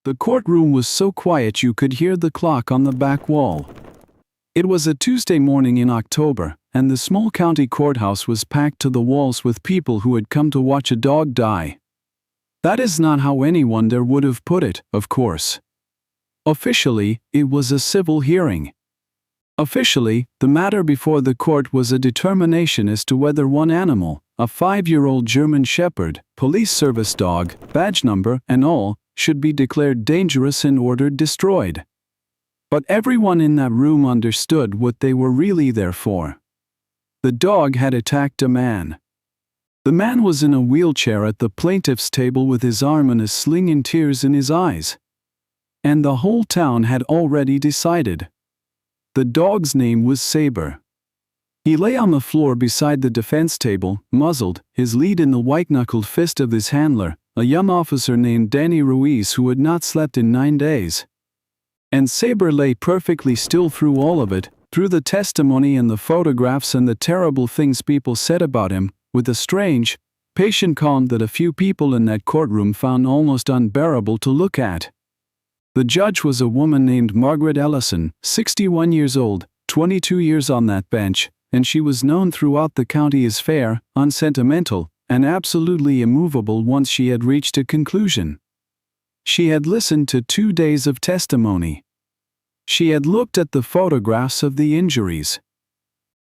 The courtroom was so quiet you could hear the clock on the back wall. It was a Tuesday morning in October, and the small county courthouse was packed to the walls with people who had come to watch a dog die. That is not how anyone there would have put it, of course. Officially, it was a civil hearing. Officially, the matter before the court was a determination as to whether one animal, a 5-year-old German Shepherd, police service dog, badge number, and all, should be declared dangerous and ordered destroyed. But everyone in that room understood what they were really there for. The dog had attacked a man. The man was in a wheelchair at the plaintiff's table with his arm in a sling and tears in his eyes. And the whole town had already decided. The dog's name was Saber. He lay on the floor beside the defense table, muzzled, his lead in the white-knuckled fist of his handler, a young officer named Danny Ruiz who had not slept in 9 days. And Saber lay perfectly still through all of it, through the testimony and the photographs and the terrible things people said about him, with a strange, patient calm that a few people in that courtroom found almost unbearable to look at. The judge was a woman named Margaret Ellison, 61 years old, 22 years on that bench, and she was known throughout the county as fair, unsentimental, and absolutely immovable once she had reached a conclusion. She had listened to 2 days of testimony. She had looked at the photographs of the injuries.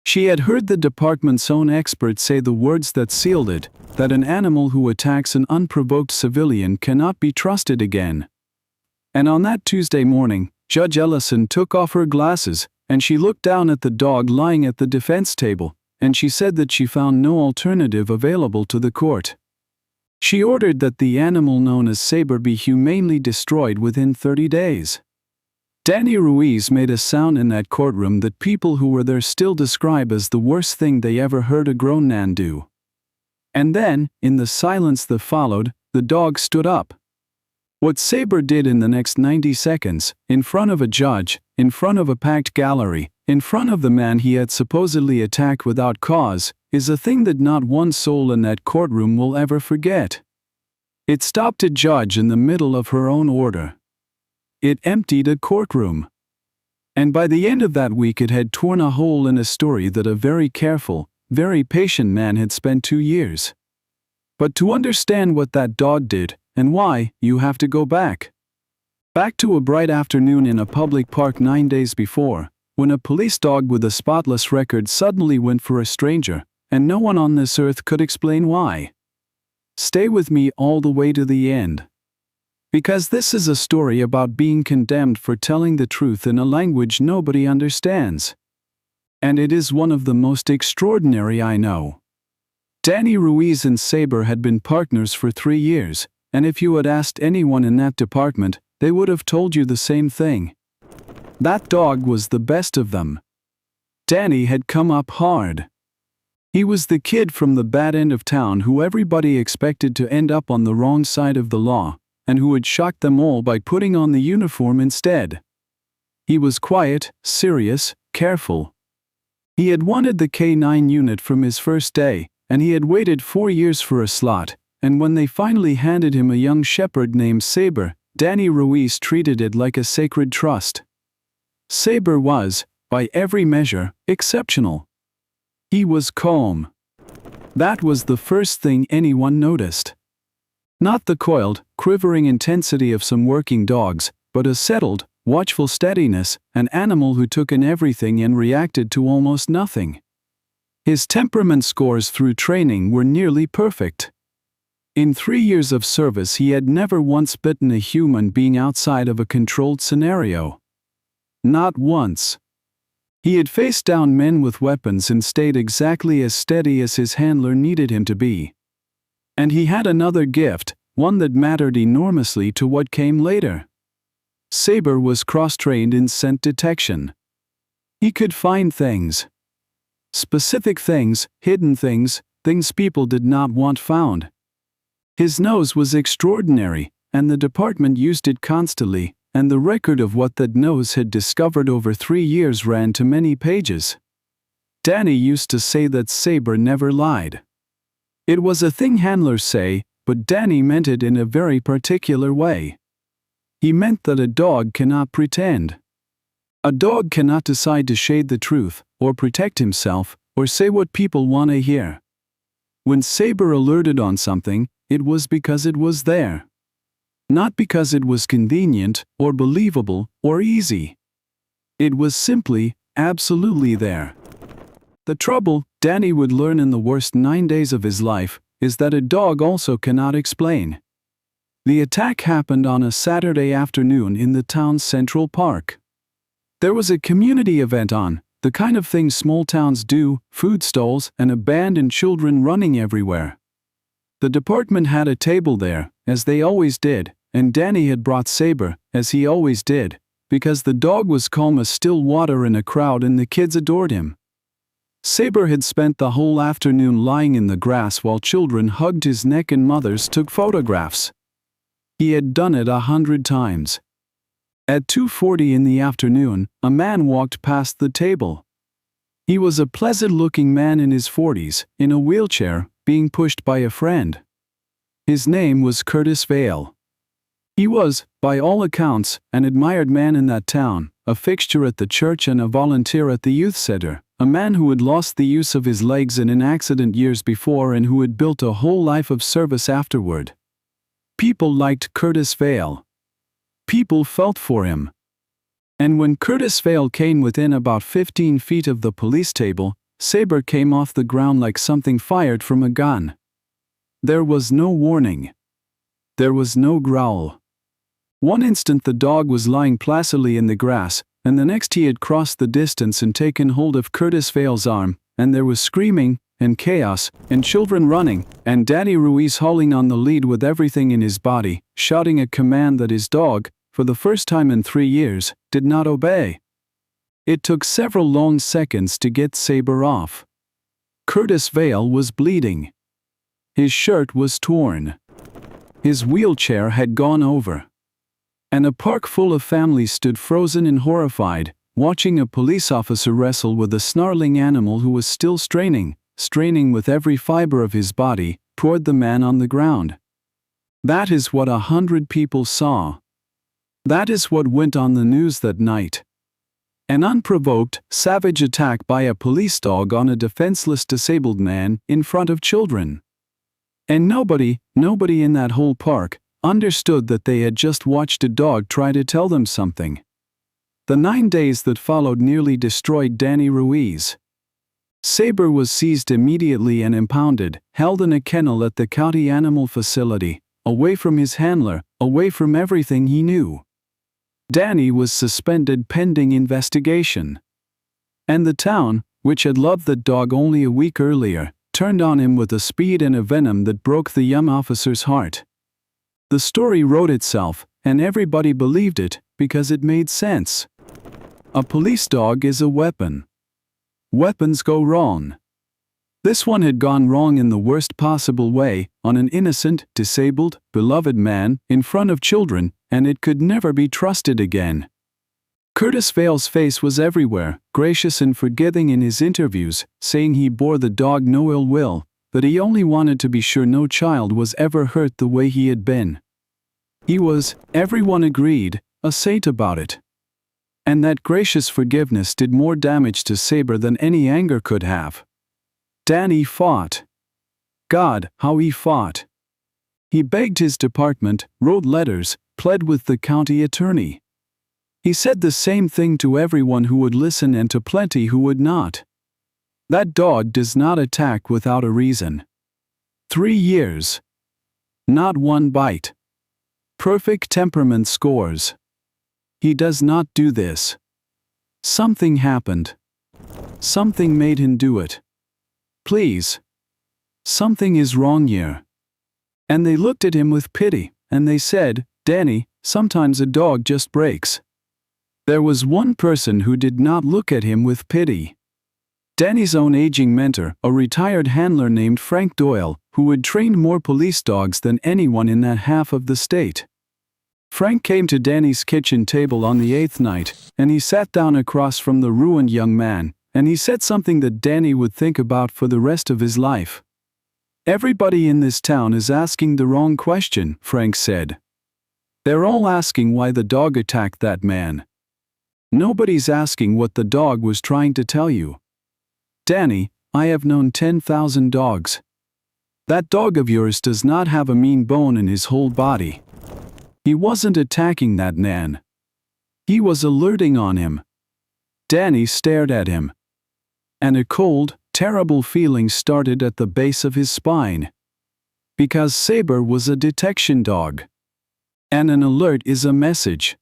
She had heard the department's own expert say the words that sealed it, that an animal who attacks an unprovoked civilian cannot be trusted again. And on that Tuesday morning, Judge Ellison took off her glasses, and she looked down at the dog lying at the defense table, and she said that she found no alternative available to the court. She ordered that the animal known as Saber be humanely destroyed within 30 days. Danny Ruiz made a sound in that courtroom that people who were there still describe as the worst thing they ever heard a grown man do. And then, in the silence that followed, the dog stood up. What Saber did in the next 90 seconds, in front of a judge, in front of a packed gallery, in front of the man he had supposedly attacked without cause, is a thing that not one soul in that courtroom will ever forget. It stopped a judge in the middle of her own order. It emptied a courtroom. And by the end of that week it had torn a hole in a story that a very careful, very patient man had spent 2 years. But to understand what that dog did, and why, you have to go back. Back to a bright afternoon in a public park 9 days before, when a police dog with a spotless record suddenly went for a stranger, and no one on this earth could explain why. Stay with me all the way to the end. Because this is a story about being condemned for telling the truth in a language nobody understands. And it is one of the most extraordinary I know. Danny Ruiz and Saber had been partners for 3 years, and if you had asked anyone in that department, they would have told you the same thing. That dog was the best of them. Danny had come up hard. He was the kid from the bad end of town who everybody expected to end up on the wrong side of the law, and who had shocked them all by putting on the uniform instead. He was quiet, serious, careful. He had wanted the K-9 unit from his first day, and he had waited 4 years for a slot, and when they finally handed him a young shepherd named Saber, Danny Ruiz treated it like a sacred trust. Saber was, by every measure, exceptional. He was calm. That was the first thing anyone noticed. Not the coiled, quivering intensity of some working dogs, but a settled, watchful steadiness, an animal who took in everything and reacted to almost nothing. His temperament scores through training were nearly perfect. In 3 years of service he had never once bitten a human being outside of a controlled scenario. Not once. He had faced down men with weapons and stayed exactly as steady as his handler needed him to be. And he had another gift, one that mattered enormously to what came later. Saber was cross-trained in scent detection. He could find things. Specific things, hidden things, things people did not want found. His nose was extraordinary, and the department used it constantly, and the record of what that nose had discovered over 3 years ran to many pages. Danny used to say that Saber never lied. It was a thing handlers say, but Danny meant it in a very particular way. He meant that a dog cannot pretend. A dog cannot decide to shade the truth, or protect himself, or say what people want to hear. When Saber alerted on something, it was because it was there. Not because it was convenient, or believable, or easy. It was simply, absolutely there. The trouble, Danny would learn in the worst 9 days of his life, is that a dog also cannot explain. The attack happened on a Saturday afternoon in the town's Central Park. There was a community event on, the kind of thing small towns do, food stalls and a band and children running everywhere. The department had a table there, as they always did, and Danny had brought Saber, as he always did, because the dog was calm as still water in a crowd and the kids adored him. Saber had spent the whole afternoon lying in the grass while children hugged his neck and mothers took photographs. He had done it 100 times. At 2:40 in the afternoon, a man walked past the table. He was a pleasant-looking man in his 40s, in a wheelchair, being pushed by a friend. His name was Curtis Vale. He was, by all accounts, an admired man in that town, a fixture at the church and a volunteer at the youth center, a man who had lost the use of his legs in an accident years before and who had built a whole life of service afterward. People liked Curtis Vale. People felt for him. And when Curtis Vale came within about 15 feet of the police table, Saber came off the ground like something fired from a gun. There was no warning. There was no growl. One instant the dog was lying placidly in the grass, and the next he had crossed the distance and taken hold of Curtis Vale's arm, and there was screaming, and chaos, and children running, and Danny Ruiz hauling on the lead with everything in his body, shouting a command that his dog, for the first time in 3 years, did not obey. It took several long seconds to get Saber off. Curtis Vale was bleeding. His shirt was torn. His wheelchair had gone over. And a park full of families stood frozen and horrified, watching a police officer wrestle with a snarling animal who was still straining with every fiber of his body, toward the man on the ground. That is what 100 people saw. That is what went on the news that night. An unprovoked, savage attack by a police dog on a defenseless disabled man in front of children. And nobody in that whole park, understood that they had just watched a dog try to tell them something. The 9 days that followed nearly destroyed Danny Ruiz. Saber was seized immediately and impounded, held in a kennel at the county animal facility, away from his handler, away from everything he knew. Danny was suspended pending investigation. And the town, which had loved the dog only a week earlier, turned on him with a speed and a venom that broke the young officer's heart. The story wrote itself, and everybody believed it, because it made sense. A police dog is a weapon. Weapons go wrong. This one had gone wrong in the worst possible way, on an innocent, disabled, beloved man, in front of children, and it could never be trusted again. Curtis Vale's face was everywhere, gracious and forgiving in his interviews, saying he bore the dog no ill will, but he only wanted to be sure no child was ever hurt the way he had been. He was, everyone agreed, a saint about it. And that gracious forgiveness did more damage to Saber than any anger could have. Danny fought. God, how he fought. He begged his department, wrote letters, pled with the county attorney. He said the same thing to everyone who would listen and to plenty who would not. That dog does not attack without a reason. 3 years. Not one bite. Perfect temperament scores. He does not do this. Something happened. Something made him do it. Please. Something is wrong here. And they looked at him with pity, and they said, Danny, sometimes a dog just breaks. There was one person who did not look at him with pity. Danny's own aging mentor, a retired handler named Frank Doyle, who had trained more police dogs than anyone in that half of the state. Frank came to Danny's kitchen table on the 8th night, and he sat down across from the ruined young man, and he said something that Danny would think about for the rest of his life. Everybody in this town is asking the wrong question, Frank said. They're all asking why the dog attacked that man. Nobody's asking what the dog was trying to tell you. Danny, I have known 10,000 dogs. That dog of yours does not have a mean bone in his whole body. He wasn't attacking that man. He was alerting on him. Danny stared at him. And a cold, terrible feeling started at the base of his spine. Because Saber was a detection dog. And an alert is a message.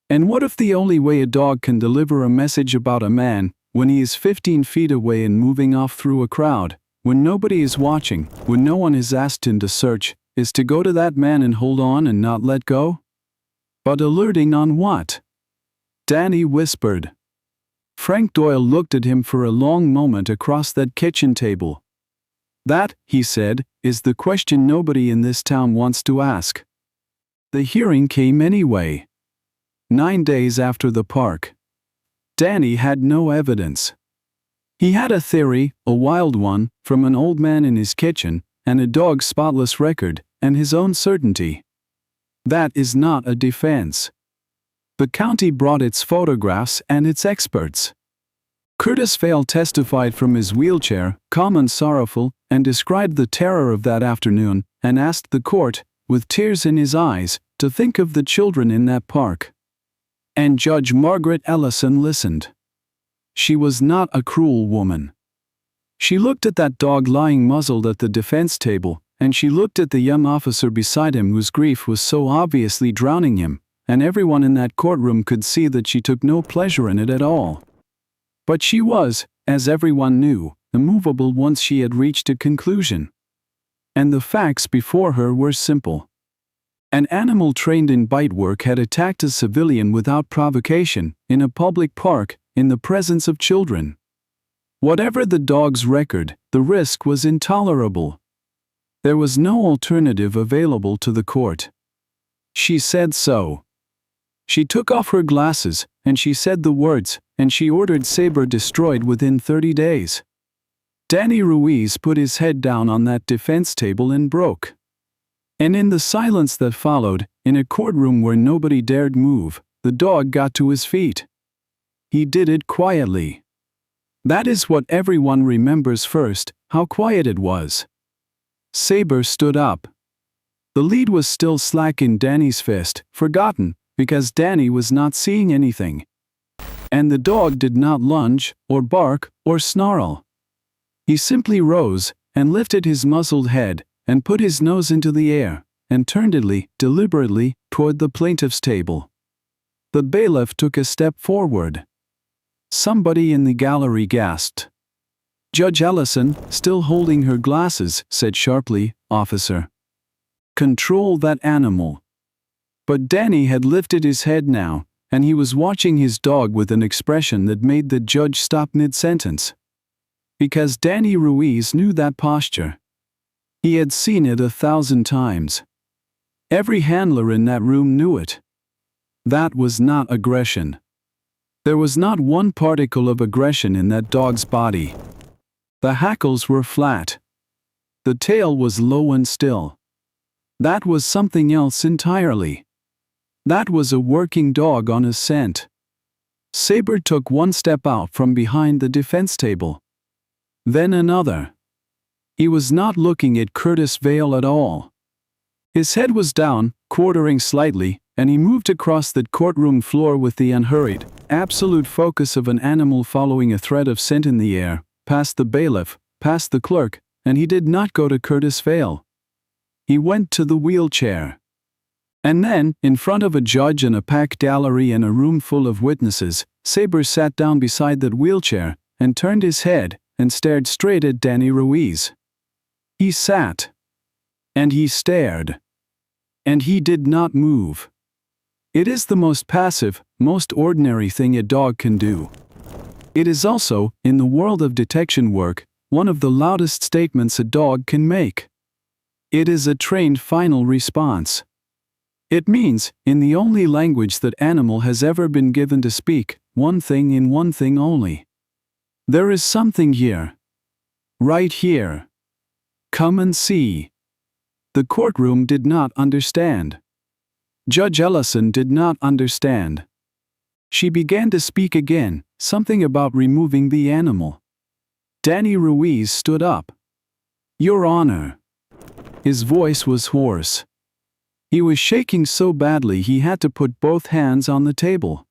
And what if the only way a dog can deliver a message about a man, when he is 15 feet away and moving off through a crowd, when nobody is watching, when no one is asked him to search, is to go to that man and hold on and not let go? But alerting on what? Danny whispered. Frank Doyle looked at him for a long moment across that kitchen table. That, he said, is the question nobody in this town wants to ask. The hearing came anyway. 9 days after the park. Danny had no evidence. He had a theory, a wild one, from an old man in his kitchen, and a dog's spotless record, and his own certainty. That is not a defense. The county brought its photographs and its experts. Curtis Vail testified from his wheelchair, calm and sorrowful, and described the terror of that afternoon, and asked the court, with tears in his eyes, to think of the children in that park. And Judge Margaret Ellison listened. She was not a cruel woman. She looked at that dog lying muzzled at the defense table, and she looked at the young officer beside him whose grief was so obviously drowning him, and everyone in that courtroom could see that she took no pleasure in it at all. But she was, as everyone knew, immovable once she had reached a conclusion. And the facts before her were simple. An animal trained in bite work had attacked a civilian without provocation, in a public park, in the presence of children. Whatever the dog's record, the risk was intolerable. There was no alternative available to the court. She said so. She took off her glasses, and she said the words, and she ordered Saber destroyed within 30 days. Danny Ruiz put his head down on that defense table and broke. And in the silence that followed, in a courtroom where nobody dared move, the dog got to his feet. He did it quietly. That is what everyone remembers first, how quiet it was. Saber stood up. The lead was still slack in Danny's fist, forgotten, because Danny was not seeing anything. And the dog did not lunge, or bark, or snarl. He simply rose, and lifted his muzzled head, and put his nose into the air, and turned deliberately, toward the plaintiff's table. The bailiff took a step forward. Somebody in the gallery gasped. Judge Ellison, still holding her glasses, said sharply, "Officer, control that animal." But Danny had lifted his head now, and he was watching his dog with an expression that made the judge stop mid-sentence. Because Danny Ruiz knew that posture. He had seen it 1,000 times. Every handler in that room knew it. That was not aggression. There was not one particle of aggression in that dog's body. The hackles were flat. The tail was low and still. That was something else entirely. That was a working dog on a scent. Saber took one step out from behind the defense table. Then another. He was not looking at Curtis Vail at all. His head was down, quartering slightly, and he moved across the courtroom floor with the unhurried, absolute focus of an animal following a thread of scent in the air, past the bailiff, past the clerk, and he did not go to Curtis Vail. He went to the wheelchair. And then, in front of a judge and a packed gallery and a room full of witnesses, Saber sat down beside that wheelchair, and turned his head, and stared straight at Danny Ruiz. He sat. And he stared. And he did not move. It is the most passive, most ordinary thing a dog can do. It is also, in the world of detection work, one of the loudest statements a dog can make. It is a trained final response. It means, in the only language that animal has ever been given to speak, one thing in one thing only. There is something here. Right here. Come and see. The courtroom did not understand. Judge Ellison did not understand. She began to speak again, something about removing the animal. Danny Ruiz stood up. "Your Honor." His voice was hoarse. He was shaking so badly he had to put both hands on the table.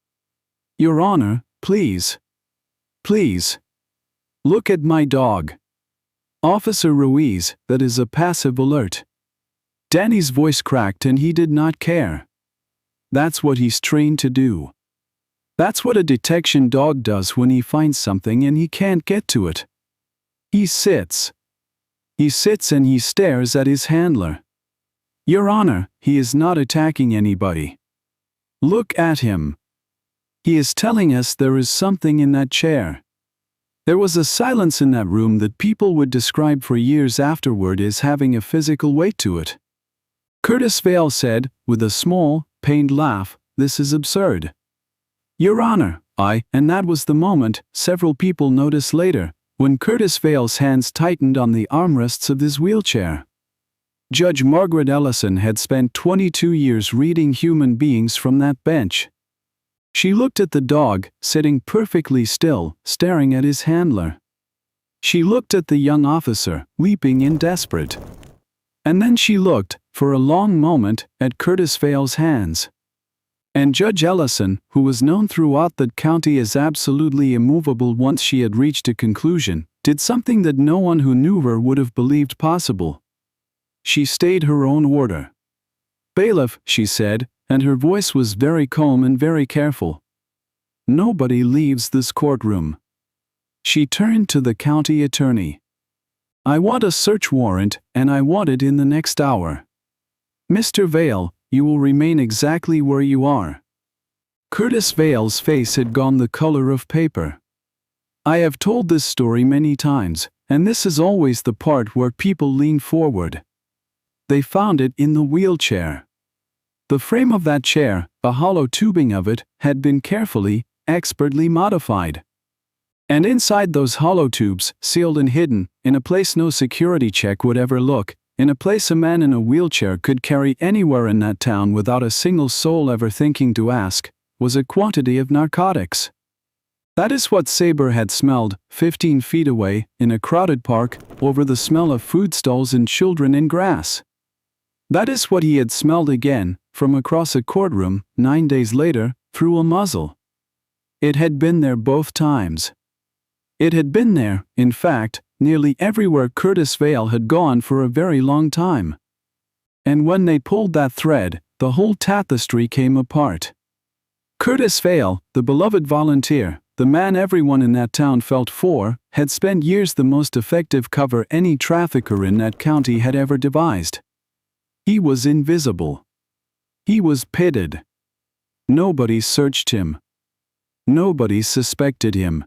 "Your Honor, please. Please. Look at my dog. Officer Ruiz, that is a passive alert." Danny's voice cracked and he did not care. That's what he's trained to do. That's what a detection dog does when he finds something and he can't get to it. He sits. He sits and he stares at his handler. "Your Honor, he is not attacking anybody. Look at him. He is telling us there is something in that chair." There was a silence in that room that people would describe for years afterward as having a physical weight to it. Curtis Vale said, with a small, pained laugh, "This is absurd." "Your Honor, and that was the moment," several people noticed later, when Curtis Vale's hands tightened on the armrests of his wheelchair. Judge Margaret Ellison had spent 22 years reading human beings from that bench. She looked at the dog, sitting perfectly still, staring at his handler. She looked at the young officer, weeping and desperate. And then she looked, for a long moment, at Curtis Vale's hands. And Judge Ellison, who was known throughout the county as absolutely immovable once she had reached a conclusion, did something that no one who knew her would have believed possible. She stayed her own order. "Bailiff," she said, and her voice was very calm and very careful. "Nobody leaves this courtroom." She turned to the county attorney. "I want a search warrant, and I want it in the next hour. Mr. Vale, you will remain exactly where you are." Curtis Vale's face had gone the color of paper. I have told this story many times, and this is always the part where people lean forward. They found it in the wheelchair. The frame of that chair, a hollow tubing of it, had been carefully, expertly modified. And inside those hollow tubes, sealed and hidden, in a place no security check would ever look, in a place a man in a wheelchair could carry anywhere in that town without a single soul ever thinking to ask, was a quantity of narcotics. That is what Saber had smelled, 15 feet away, in a crowded park, over the smell of food stalls and children in grass. That is what he had smelled again, from across a courtroom, 9 days later, through a muzzle. It had been there both times. It had been there, in fact, nearly everywhere Curtis Vale had gone for a very long time. And when they pulled that thread, the whole tapestry came apart. Curtis Vale, the beloved volunteer, the man everyone in that town felt for, had spent years the most effective cover any trafficker in that county had ever devised. He was invisible. He was pitted. Nobody searched him. Nobody suspected him.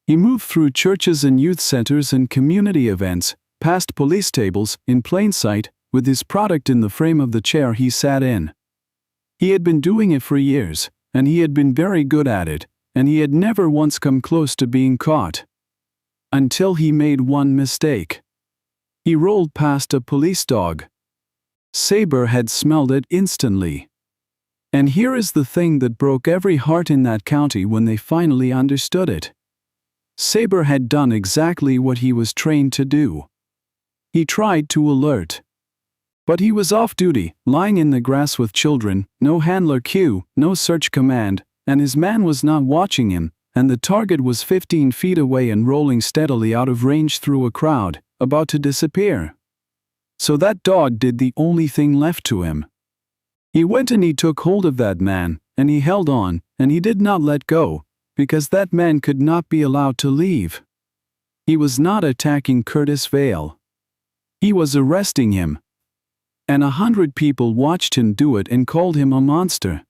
He moved through churches and youth centers and community events, past police tables, in plain sight, with his product in the frame of the chair he sat in. He had been doing it for years, and he had been very good at it, and he had never once come close to being caught. Until he made one mistake. He rolled past a police dog. Saber had smelled it instantly. And here is the thing that broke every heart in that county when they finally understood it. Saber had done exactly what he was trained to do. He tried to alert. But he was off duty, lying in the grass with children, no handler cue, no search command, and his man was not watching him, and the target was 15 feet away and rolling steadily out of range through a crowd, about to disappear. So that dog did the only thing left to him. He went and he took hold of that man, and he held on, and he did not let go, because that man could not be allowed to leave. He was not attacking Curtis Vale. He was arresting him. And 100 people watched him do it and called him a monster.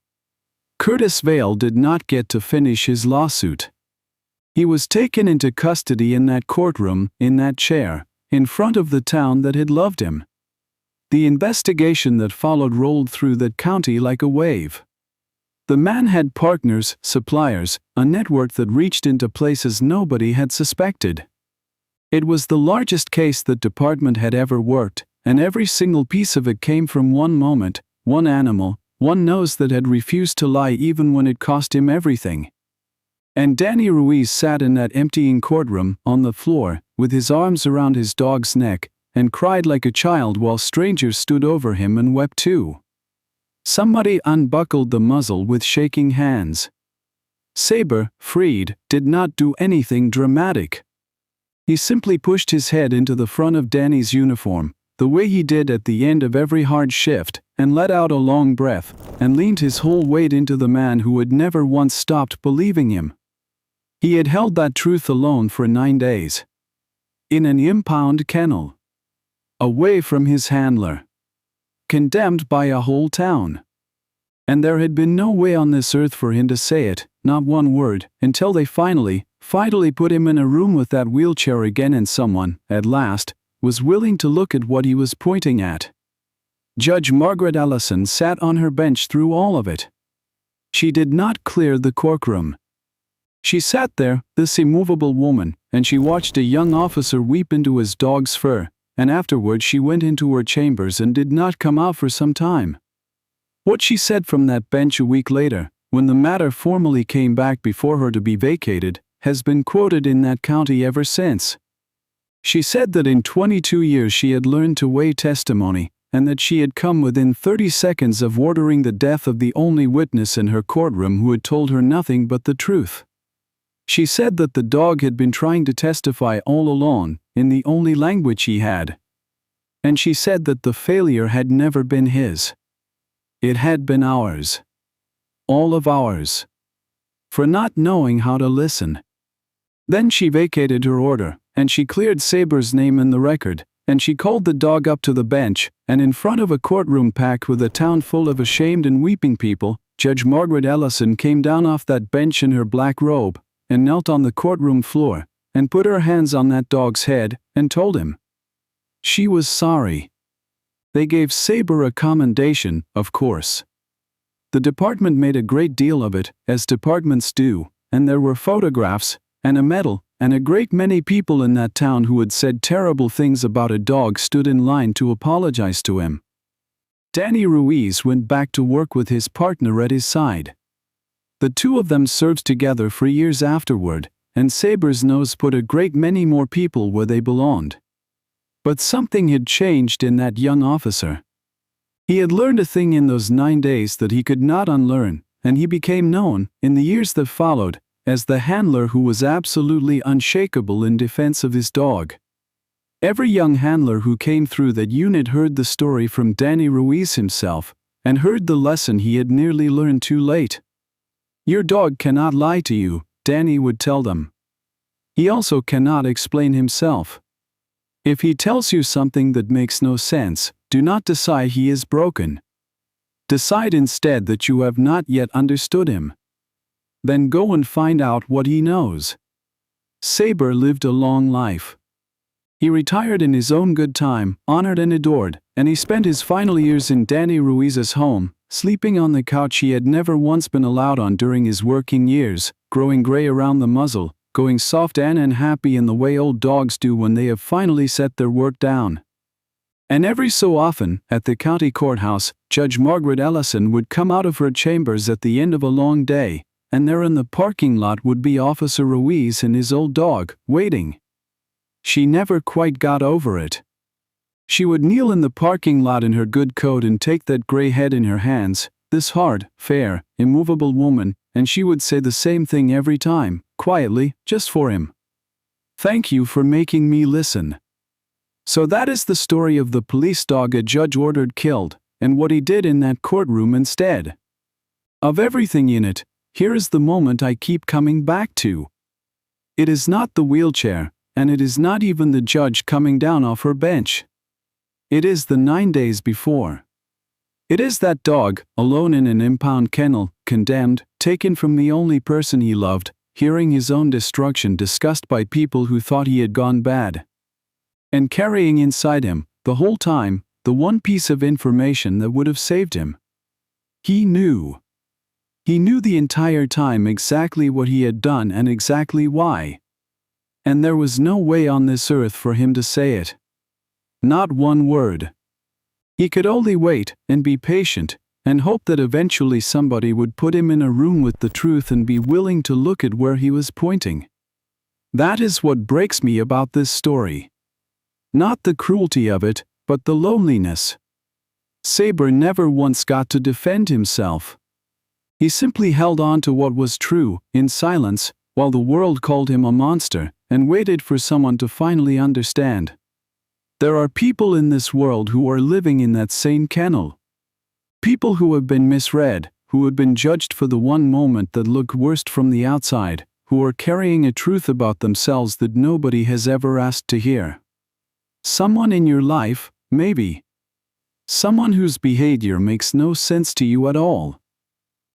Curtis Vale did not get to finish his lawsuit. He was taken into custody in that courtroom, in that chair, in front of the town that had loved him. The investigation that followed rolled through that county like a wave. The man had partners, suppliers, a network that reached into places nobody had suspected. It was the largest case that department had ever worked, and every single piece of it came from one moment, one animal, one nose that had refused to lie even when it cost him everything. And Danny Ruiz sat in that emptying courtroom, on the floor, with his arms around his dog's neck, and cried like a child while strangers stood over him and wept too. Somebody unbuckled the muzzle with shaking hands. Saber, freed, did not do anything dramatic. He simply pushed his head into the front of Danny's uniform, the way he did at the end of every hard shift, and let out a long breath, and leaned his whole weight into the man who had never once stopped believing him. He had held that truth alone for 9 days. In an impound kennel. Away from his handler. Condemned by a whole town. And there had been no way on this earth for him to say it, not one word, until they finally put him in a room with that wheelchair again, and someone, at last, was willing to look at what he was pointing at. Judge Margaret Ellison sat on her bench through all of it. She did not clear the courtroom. She sat there, this immovable woman, and she watched a young officer weep into his dog's fur, and afterward she went into her chambers and did not come out for some time. What she said from that bench a week later, when the matter formally came back before her to be vacated, has been quoted in that county ever since. She said that in 22 years she had learned to weigh testimony, and that she had come within 30 seconds of ordering the death of the only witness in her courtroom who had told her nothing but the truth. She said that the dog had been trying to testify all along, in the only language he had. And she said that the failure had never been his. It had been ours. All of ours. For not knowing how to listen. Then she vacated her order, and she cleared Saber's name in the record, and she called the dog up to the bench, and in front of a courtroom packed with a town full of ashamed and weeping people, Judge Margaret Ellison came down off that bench in her black robe, and knelt on the courtroom floor, and put her hands on that dog's head, and told him she was sorry. They gave Saber a commendation, of course. The department made a great deal of it, as departments do, and there were photographs, and a medal, and a great many people in that town who had said terrible things about a dog stood in line to apologize to him. Danny Ruiz went back to work with his partner at his side. The two of them served together for years afterward, and Saber's nose put a great many more people where they belonged. But something had changed in that young officer. He had learned a thing in those 9 days that he could not unlearn, and he became known, in the years that followed, as the handler who was absolutely unshakable in defense of his dog. Every young handler who came through that unit heard the story from Danny Ruiz himself, and heard the lesson he had nearly learned too late. Your dog cannot lie to you, Danny would tell them. He also cannot explain himself. If he tells you something that makes no sense, do not decide he is broken. Decide instead that you have not yet understood him. Then go and find out what he knows. Saber lived a long life. He retired in his own good time, honored and adored, and he spent his final years in Danny Ruiz's home, sleeping on the couch he had never once been allowed on during his working years, growing gray around the muzzle, going soft and unhappy in the way old dogs do when they have finally set their work down. And every so often, at the county courthouse, Judge Margaret Ellison would come out of her chambers at the end of a long day, and there in the parking lot would be Officer Ruiz and his old dog, waiting. She never quite got over it. She would kneel in the parking lot in her good coat and take that gray head in her hands, this hard, fair, immovable woman, and she would say the same thing every time, quietly, just for him. Thank you for making me listen. So that is the story of the police dog a judge ordered killed, and what he did in that courtroom instead. Of everything in it, here is the moment I keep coming back to. It is not the wheelchair, and it is not even the judge coming down off her bench. It is the 9 days before. It is that dog, alone in an impound kennel, condemned, taken from the only person he loved, hearing his own destruction discussed by people who thought he had gone bad. And carrying inside him, the whole time, the one piece of information that would have saved him. He knew. He knew the entire time exactly what he had done and exactly why. And there was no way on this earth for him to say it. Not one word. He could only wait and be patient, and hoped that eventually somebody would put him in a room with the truth and be willing to look at where he was pointing. That is what breaks me about this story. Not the cruelty of it, but the loneliness. Saber never once got to defend himself. He simply held on to what was true, in silence, while the world called him a monster, and waited for someone to finally understand. There are people in this world who are living in that same kennel. People who have been misread, who have been judged for the one moment that looked worst from the outside, who are carrying a truth about themselves that nobody has ever asked to hear. Someone in your life, maybe. Someone whose behavior makes no sense to you at all.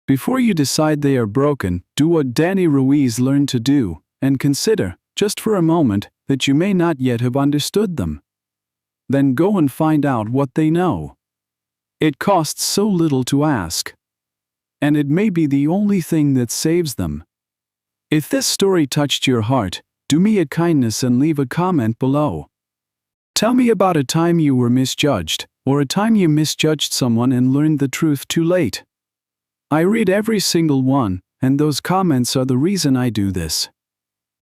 Before you decide they are broken, do what Danny Ruiz learned to do, and consider, just for a moment, that you may not yet have understood them. Then go and find out what they know. It costs so little to ask. And it may be the only thing that saves them. If this story touched your heart, do me a kindness and leave a comment below. Tell me about a time you were misjudged, or a time you misjudged someone and learned the truth too late. I read every single one, and those comments are the reason I do this.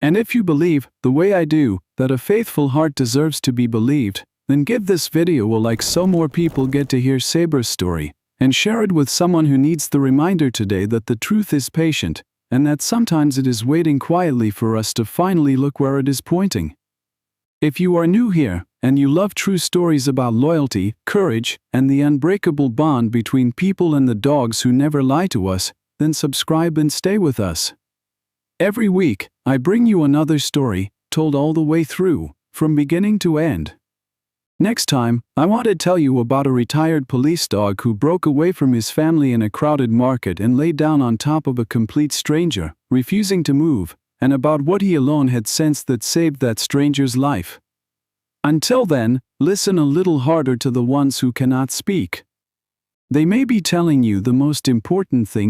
And if you believe, the way I do, that a faithful heart deserves to be believed, then give this video a like so more people get to hear Saber's story, and share it with someone who needs the reminder today that the truth is patient, and that sometimes it is waiting quietly for us to finally look where it is pointing. If you are new here, and you love true stories about loyalty, courage, and the unbreakable bond between people and the dogs who never lie to us, then subscribe and stay with us. Every week, I bring you another story, told all the way through, from beginning to end. Next time, I want to tell you about a retired police dog who broke away from his family in a crowded market and lay down on top of a complete stranger, refusing to move, and about what he alone had sensed that saved that stranger's life. Until then, listen a little harder to the ones who cannot speak. They may be telling you the most important thing